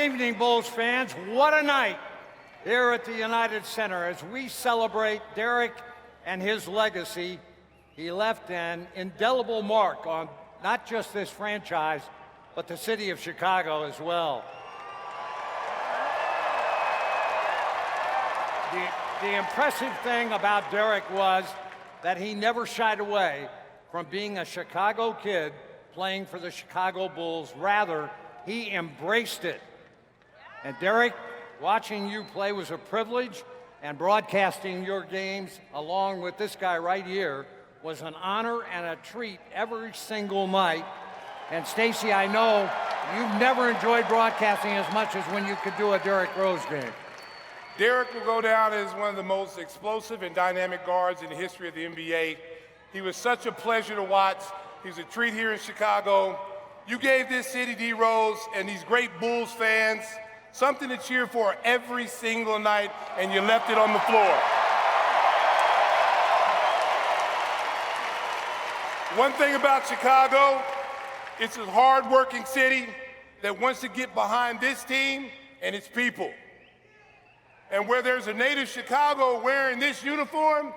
evening, Bulls fans. What a night here at the United Center as we celebrate Derrick and his legacy. He left an indelible mark on not just this franchise, but the city of Chicago as well. The impressive thing about Derrick was that he never shied away from being a Chicago kid playing for the Chicago Bulls. Rather, he embraced it. And Derrick, watching you play was a privilege, and broadcasting your games along with this guy right here was an honor and a treat every single night. And Stacey, I know you've never enjoyed broadcasting as much as when you could do a Derrick Rose game. Derrick will go down as one of the most explosive and dynamic guards in the history of the NBA. He was such a pleasure to watch. He's a treat here in Chicago. You gave this city, D. Rose, and these great Bulls fans something to cheer for every single night, and you left it on the floor. One thing about Chicago, it's a hard-working city that wants to get behind this team and its people. And where there's a native Chicago wearing this uniform,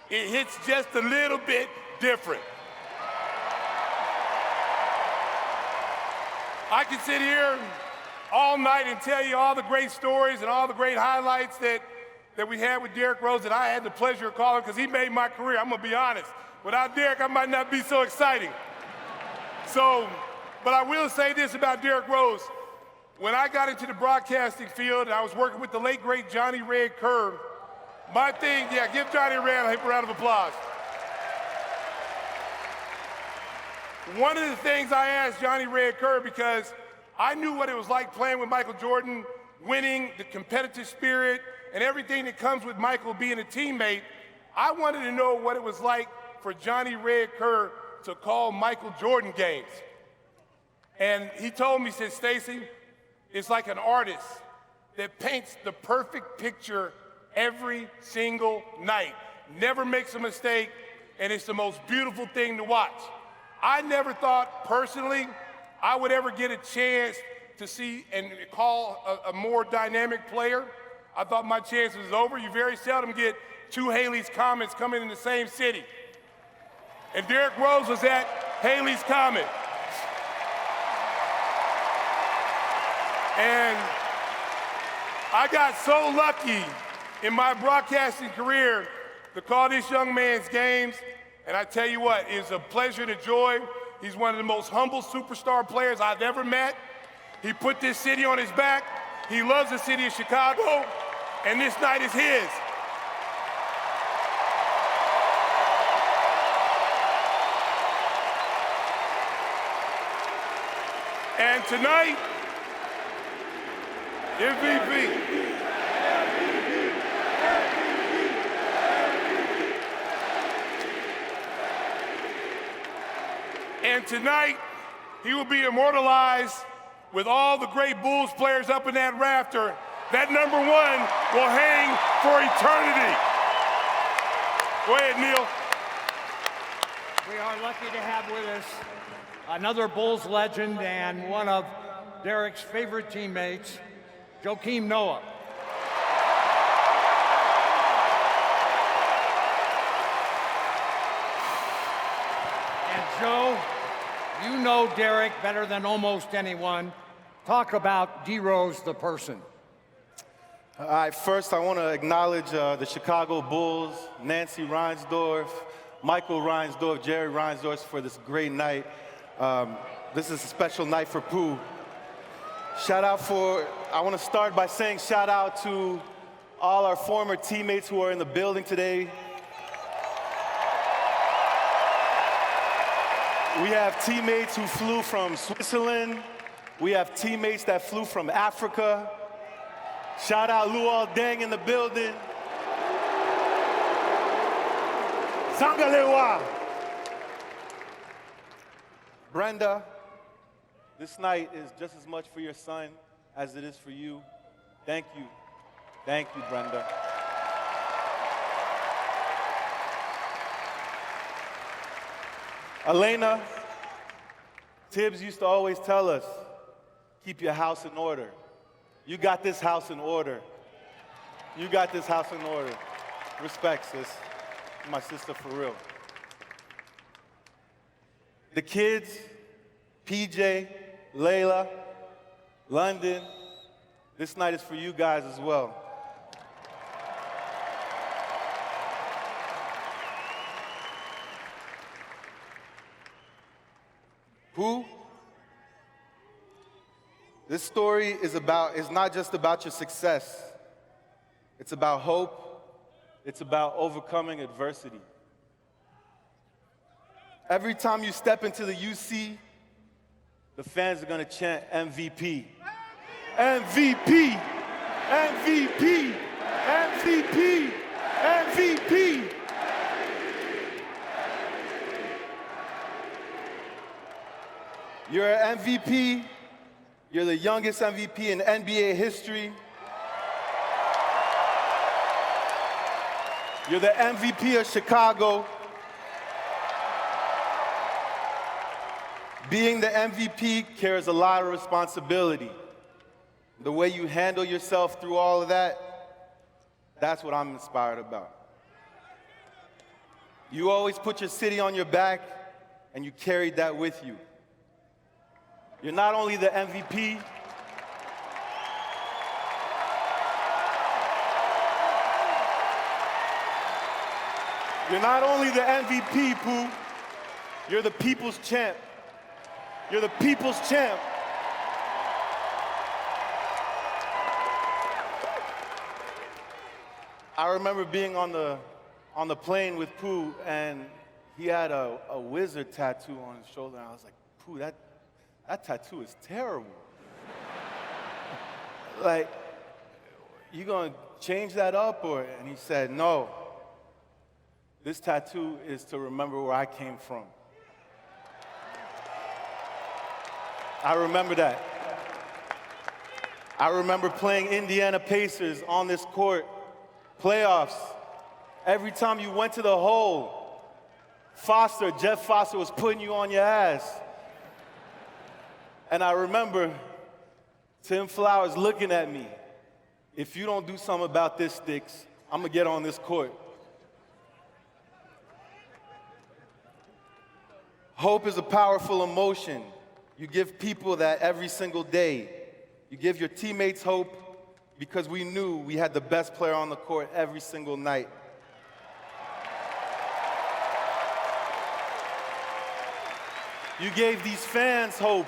it hits just a little bit different. I could sit here all night and tell you all the great stories and all the great highlights that we had with Derrick Rose that I had the pleasure of calling because he made my career. I'm gonna be honest. Without Derrick, I might not be so exciting. But I will say this about Derrick Rose. When I got into the broadcasting field and I was working with the late, great Johnny Red Kerr, my thing, give Johnny Red a round of applause. One of the things I asked Johnny Red Kerr, because I knew what it was like playing with Michael Jordan, winning, the competitive spirit, and everything that comes with Michael being a teammate, I wanted to know what it was like for Johnny Red Kerr to call Michael Jordan games. And he told me, he said, Stacey, it's like an artist that paints the perfect picture every single night, never makes a mistake, and it's the most beautiful thing to watch. I never thought personally I would ever get a chance to see and call a more dynamic player. I thought my chance was over. You very seldom get two Haley's Comets coming in the same city. And Derrick Rose was at Haley's Comet. And I got so lucky in my broadcasting career to call this young man's games. And I tell you what, it's a pleasure and a joy. He's one of the most humble superstar players I've ever met. He put this city on his back. He loves the city of Chicago, and this night is his. And tonight, MVP. And tonight, he will be immortalized with all the great Bulls players up in that rafter. That number one will hang for eternity. Go ahead, Neil. We are lucky to have with us another Bulls legend and one of Derrick's favorite teammates, Joakim Noah. And Joe, you know Derrick better than almost anyone. Talk about D. Rose, the person. All right, first I want to acknowledge the Chicago Bulls, Nancy Reinsdorf, Michael Reinsdorf, Jerry Reinsdorf for this great night. This is a special night for Pooh. I want to start by saying shout out to all our former teammates who are in the building today. We have teammates who flew from Switzerland. We have teammates that flew from Africa. Shout out Luol Deng in the building. Sangalewa. Brenda, this night is just as much for your son as it is for you. Thank you. Thank you, Brenda. Elena, Tibbs used to always tell us, keep your house in order. You got this house in order. You got this house in order. Respect, sis. My sister for real. The kids, PJ, Layla, London, this night is for you guys as well. Who? This story is not just about your success. It's about hope. It's about overcoming adversity. Every time you step into the UC, the fans are gonna chant MVP. MVP! MVP! MVP! MVP! You're an MVP. You're the youngest MVP in NBA history. You're the MVP of Chicago. Being the MVP carries a lot of responsibility. The way you handle yourself through all of that, that's what I'm inspired about. You always put your city on your back, and you carried that with you. You're not only the MVP, you're not only the MVP, Pooh, you're the people's champ. You're the people's champ. I remember being on the plane with Pooh, and he had a wizard tattoo on his shoulder, and I was like, Pooh, that tattoo is terrible. Like, you gonna change that up, or? And he said, no. This tattoo is to remember where I came from. I remember that. I remember playing Indiana Pacers on this court, playoffs. Every time you went to the hole, Jeff Foster was putting you on your ass. And I remember Tim Flowers looking at me. If you don't do something about this, Sticks, I'm gonna get on this court. Hope is a powerful emotion. You give people that every single day. You give your teammates hope because we knew we had the best player on the court every single night. You gave these fans hope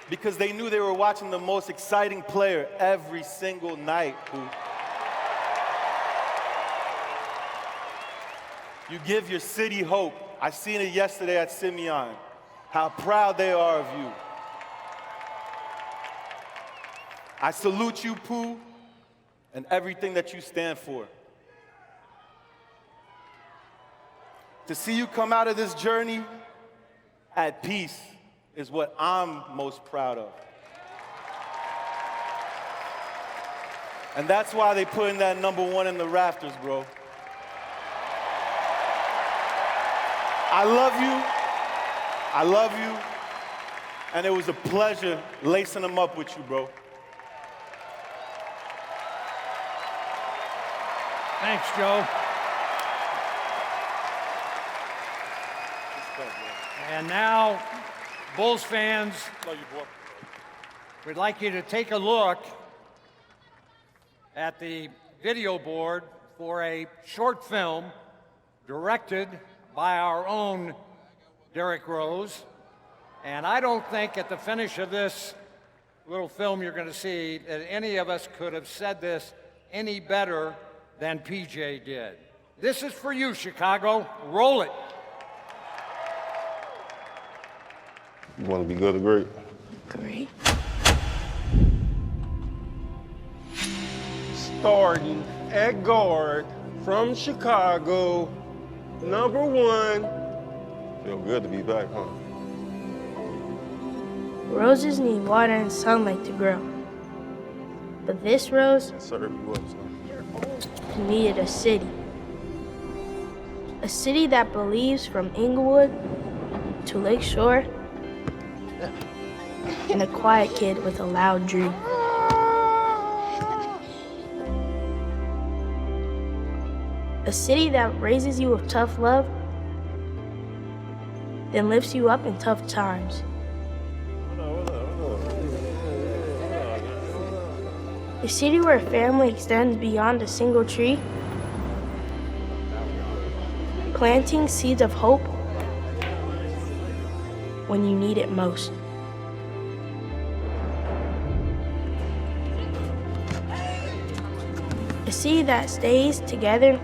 because they knew they were watching the most exciting player every single night. You give your city hope. I seen it yesterday at Simeon, how proud they are of you. I salute you, Pooh, and everything that you stand for. To see you come out of this journey at peace is what I'm most proud of. And that's why they put in that #1 in the rafters, bro. I love you, and it was a pleasure lacing them up with you, bro. Thanks, Joe. And now, Bulls fans, we'd like you to take a look at the video board for a short film directed by our own Derrick Rose. And I don't think at the finish of this little film you're going to see that any of us could have said this any better than PJ did. This is for you, Chicago. Roll it. You want to be good or great? Great. Starting at guard from Chicago, #1. Feel good to be back, huh? Roses need water and sunlight to grow. But this rose Yes, sir. You up, son? needed a city. A city that believes from Inglewood to Lakeshore, and a quiet kid with a loud dream. A city that raises you with tough love, then lifts you up in tough times. A city where family extends beyond a single tree, planting seeds of hope when you need it most. A city that stays together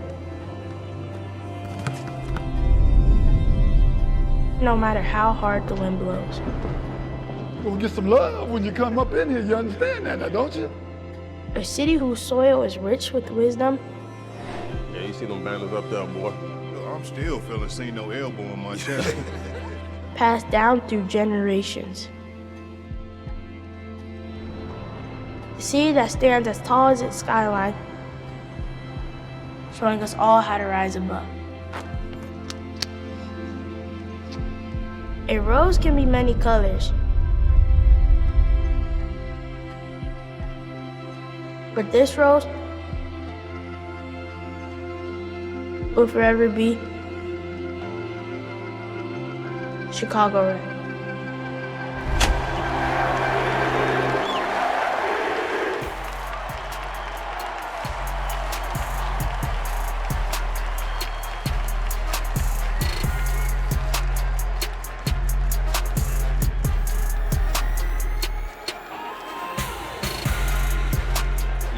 no matter how hard the wind blows. You're gonna get some love when you come up in here, you understand that now, don't you? A city whose soil is rich with wisdom. Yeah, you see them banners up there, boy. I'm still feeling seeing no elbow in my chest. Passed down through generations. A city that stands as tall as its skyline, showing us all how to rise above. A rose can be many colors, but this rose will forever be Chicago Red.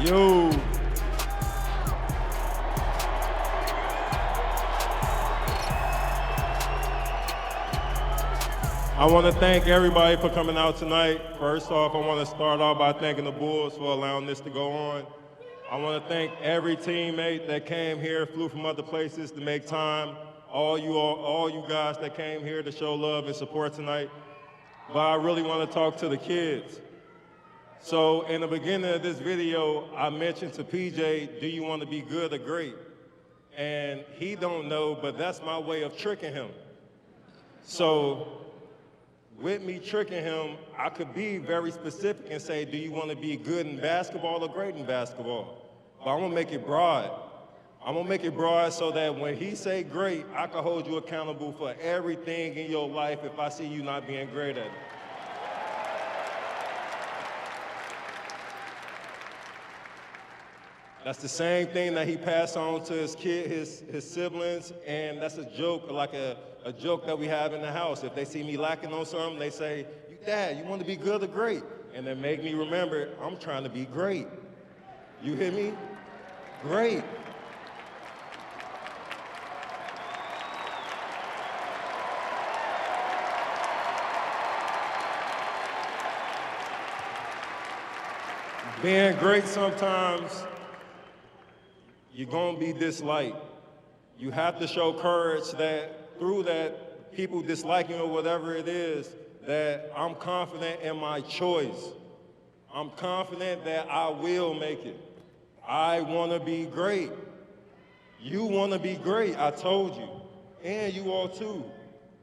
Yo. I want to thank everybody for coming out tonight. First off, I want to start off by thanking the Bulls for allowing this to go on. I want to thank every teammate that came here, flew from other places to make time. All you guys that came here to show love and support tonight. But I really want to talk to the kids. So in the beginning of this video, I mentioned to PJ, do you want to be good or great? And he don't know, but that's my way of tricking him. So with me tricking him, I could be very specific and say, do you want to be good in basketball or great in basketball? But I'm gonna make it broad. I'm gonna make it broad so that when he say great, I can hold you accountable for everything in your life if I see you not being great at it. That's the same thing that he passed on to his kid, his siblings, and that's a joke, like a joke that we have in the house. If they see me lacking on something, they say, Dad, you want to be good or great? And then make me remember, I'm trying to be great. You hear me? Great. Being great sometimes, you're gonna be disliked. You have to show courage that through that, people disliking or whatever it is, that I'm confident in my choice. I'm confident that I will make it. I wanna be great. You wanna be great, I told you. And you all too.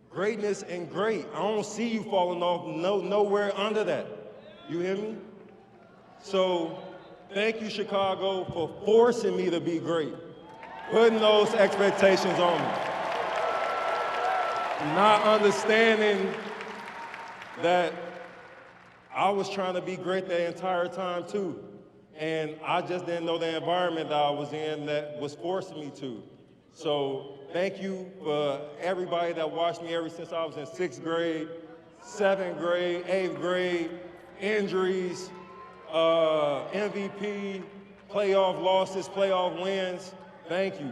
Greatness and great. I don't see you falling off nowhere under that. You hear me? So, thank you, Chicago, for forcing me to be great, putting those expectations on me. Not understanding that I was trying to be great the entire time too. And I just didn't know the environment that I was in that was forcing me to. So thank you for everybody that watched me ever since I was in 6th grade, 7th grade, 8th grade, injuries, MVP, playoff losses, playoff wins, thank you.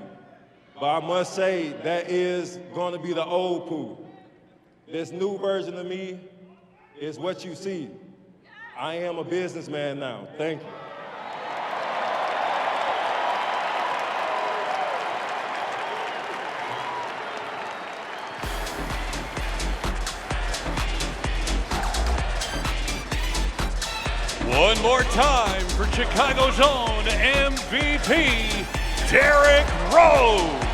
But I must say, that is going to be the old Pooh. This new version of me is what you see. I am a businessman now, thank you. One more time for Chicago's own MVP, Derrick Rose.